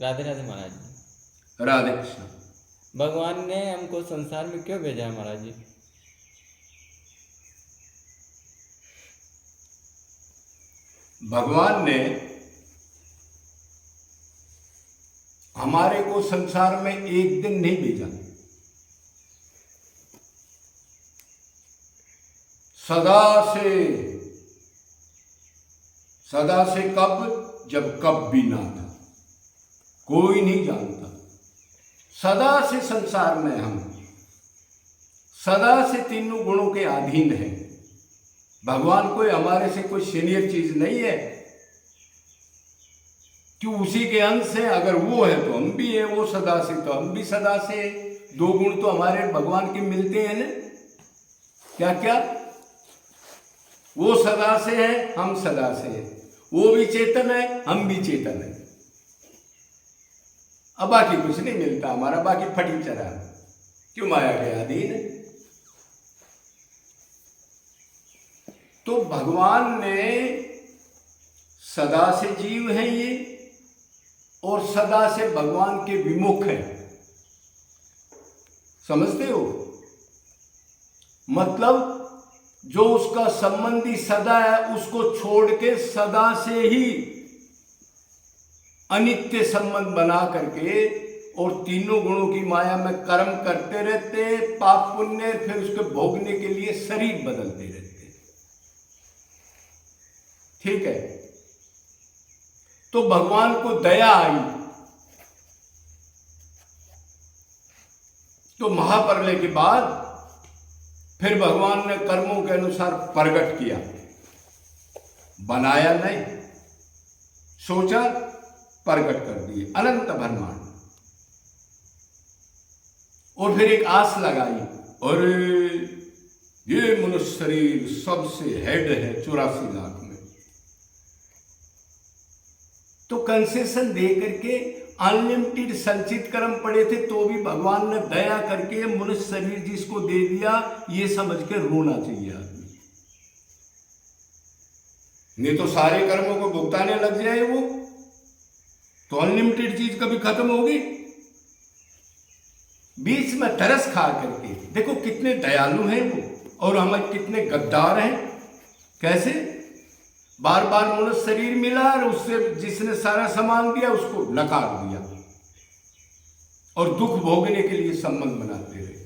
राधे राधे महाराज जी। राधे कृष्ण। भगवान ने हमको संसार में क्यों भेजा है महाराज जी? भगवान ने हमारे को संसार में एक दिन नहीं भेजा, सदा से कब, जब कब भी ना था, कोई नहीं जानता। सदा से संसार में हम सदा से तीनों गुणों के अधीन हैं। भगवान कोई हमारे से कोई सीनियर चीज नहीं है कि उसी के अंश है। अगर वो है तो हम भी है, वो सदा से तो हम भी सदा से है। दो गुण तो हमारे भगवान के मिलते हैं ना। क्या क्या? वो सदा से है, हम सदा से है। वो भी चेतन है, हम भी चेतन है। अब बाकी कुछ नहीं मिलता हमारा, बाकी फटी चरा क्यों माया के अधीन है। तो भगवान ने सदा से जीव है ये, और सदा से भगवान के विमुख है। समझते हो? मतलब जो उसका संबंधी सदा है उसको छोड़ के सदा से ही अनित्य संबंध बना करके और तीनों गुणों की माया में कर्म करते रहते, पाप पुण्य, फिर उसके भोगने के लिए शरीर बदलते रहते। ठीक है? तो भगवान को दया आई तो महाप्रलय के बाद फिर भगवान ने कर्मों के अनुसार प्रकट किया। बनाया नहीं, सोचा, प्रकट कर दिए अनंत ब्रह्मांड। और फिर एक आस लगाई, अरे ये मनुष्य शरीर सबसे हेड है 84 लाख में, तो कंसेशन दे करके अनलिमिटेड संचित कर्म पड़े थे तो भी भगवान ने दया करके मनुष्य शरीर जिसको दे दिया, ये समझ के रोना चाहिए आदमी। नहीं तो सारे कर्मों को भुगताने लग जाए वो, तो अनलिमिटेड चीज कभी खत्म होगी? बीच में तरस खा करके देखो कितने दयालु हैं वो, और हम कितने गद्दार हैं। कैसे? बार बार मनुष्य शरीर मिला और उससे जिसने सारा सामान दिया उसको नकार दिया और दुख भोगने के लिए संबंध बनाते रहे।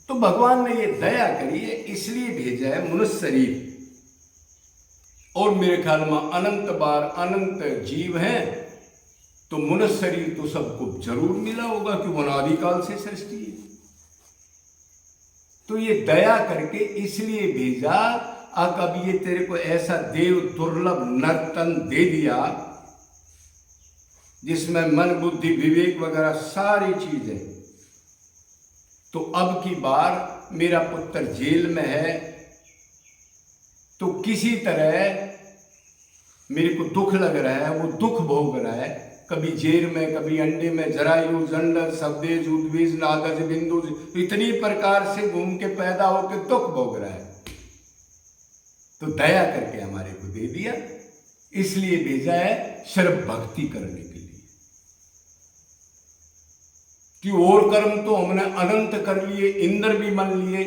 तो भगवान ने ये दया करी है, इसलिए भेजा है मनुष्य शरीर। और मेरे ख्याल में अनंत बार अनंत जीव हैं, तो मनुष्य शरीर तो सबको जरूर मिला होगा कि अनादिकाल से सृष्टि है। तो ये दया करके इसलिए भेजा, कभी ये तेरे को ऐसा देव दुर्लभ नर्तन दे दिया जिसमें मन बुद्धि विवेक वगैरह सारी चीजें। तो अब की बार मेरा पुत्र जेल में है, तो किसी तरह मेरे को दुख लग रहा है, वो दुख भोग रहा है, कभी जेल में, कभी अंडे में, जरायु, जंडल, शब्देज, उद्वीज, नागज, बिंदु, इतनी प्रकार से घूम के पैदा होकर दुख भोग रहा है। तो दया करके हमारे को दे दिया, इसलिए भेजा है सिर्फ भक्ति करने के लिए। कि और कर्म तो हमने अनंत कर लिए, इंद्र भी बन लिए,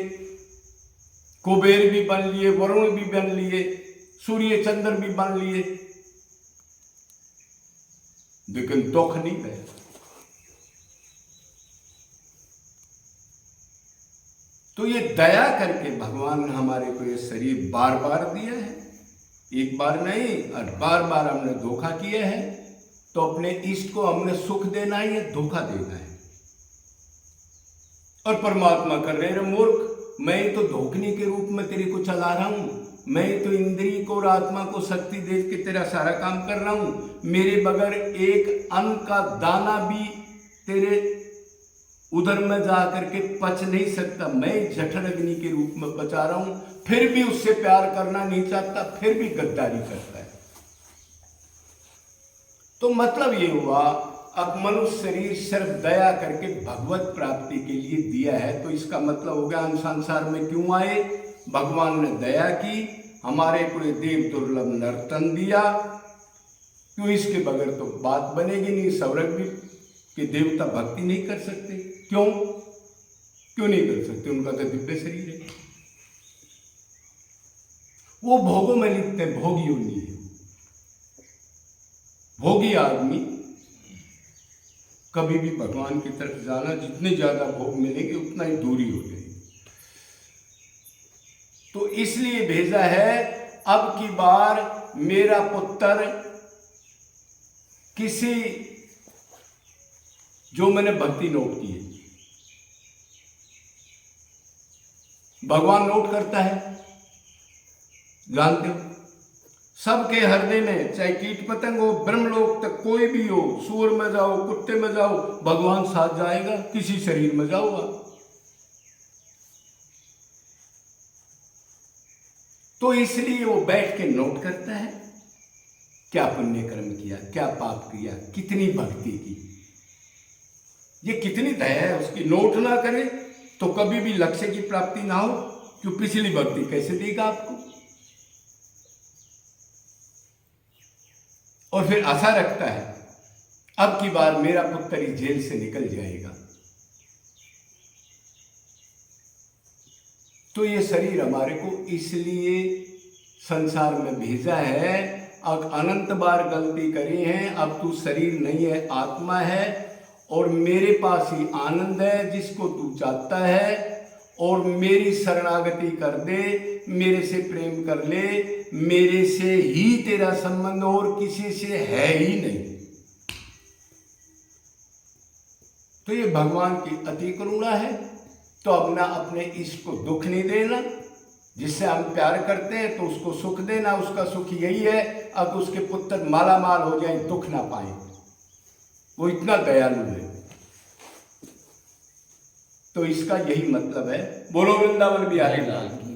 कुबेर भी बन लिए, वरुण भी बन लिए, सूर्य चंद्र भी बन लिए, लेकिन दुख नहीं गया। तो ये दया करके भगवान ने हमारे को ये शरीर बार बार दिया है, एक बार नहीं, और बार बार हमने धोखा किया है। तो अपने इष्ट को हमने सुख देना है या धोखा देना है? और परमात्मा कर रहे मूर्ख, मैं तो धोखने के रूप में तेरे को चला रहा हूं, मैं तो इंद्रिय को और आत्मा को शक्ति दे के तेरा सारा काम कर रहा हूं, मेरे बगैर एक अन्न का दाना भी तेरे उधर में जा करके पच नहीं सकता। मैं जठर अग्नि के रूप में बचा रहा हूं, फिर भी उससे प्यार करना नहीं चाहता, फिर भी गद्दारी करता है। तो मतलब ये हुआ, अब मनुष्य शरीर सिर्फ दया करके भगवत प्राप्ति के लिए दिया है। तो इसका मतलब हो गया हम संसार में क्यों आए? भगवान ने दया की, हमारे को देव दुर्लभ नर्तन दिया, क्यों? इसके बगैर तो बात बनेगी नहीं। सौरभ भी कि देवता भक्ति नहीं कर सकते। क्यों क्यों नहीं कर सकते? उनका तो दिव्य शरीर है। वो भोगों में लिखते हैं, भोगी योनि है। भोगी आदमी कभी भी भगवान की तरफ जाना, जितने ज्यादा भोग मिलेंगे उतना ही दूरी हो जाएगी। तो इसलिए भेजा है, अब की बार मेरा पुत्र किसी, जो मैंने भक्ति नोट की है, भगवान नोट करता है, जानते हो, सबके हृदय में, चाहे कीट पतंग हो, ब्रह्मलोक तक कोई भी हो, सूअर में जाओ, कुत्ते में जाओ, भगवान साथ जाएगा। किसी शरीर में जाओ आप, तो इसलिए वो बैठ के नोट करता है, क्या पुण्य कर्म किया, क्या पाप किया, कितनी भक्ति की, ये कितनी दया है उसकी। नोट ना करे तो कभी भी लक्ष्य की प्राप्ति ना हो, क्यों? पिछली भक्ति कैसे देगा आपको? और फिर आशा रखता है अब की बार मेरा पुत्र इस जेल से निकल जाएगा। तो ये शरीर हमारे को इसलिए संसार में भेजा है। अब अनंत बार गलती करी है, अब तू शरीर नहीं है, आत्मा है, और मेरे पास ही आनंद है जिसको तू चाहता है, और मेरी शरणागति कर दे, मेरे से प्रेम कर ले, मेरे से ही तेरा संबंध और किसी से है ही नहीं। तो ये भगवान की अति करुणा है। तो अब ना अपने इष्ट को दुख नहीं देना, जिससे हम प्यार करते हैं तो उसको सुख देना, उसका सुख यही है अब उसके पुत्र माला माल हो जाए, दुख ना पाए, वो इतना दयालु है। तो इसका यही मतलब है। बोलो वृंदावन बिहारी लाल की।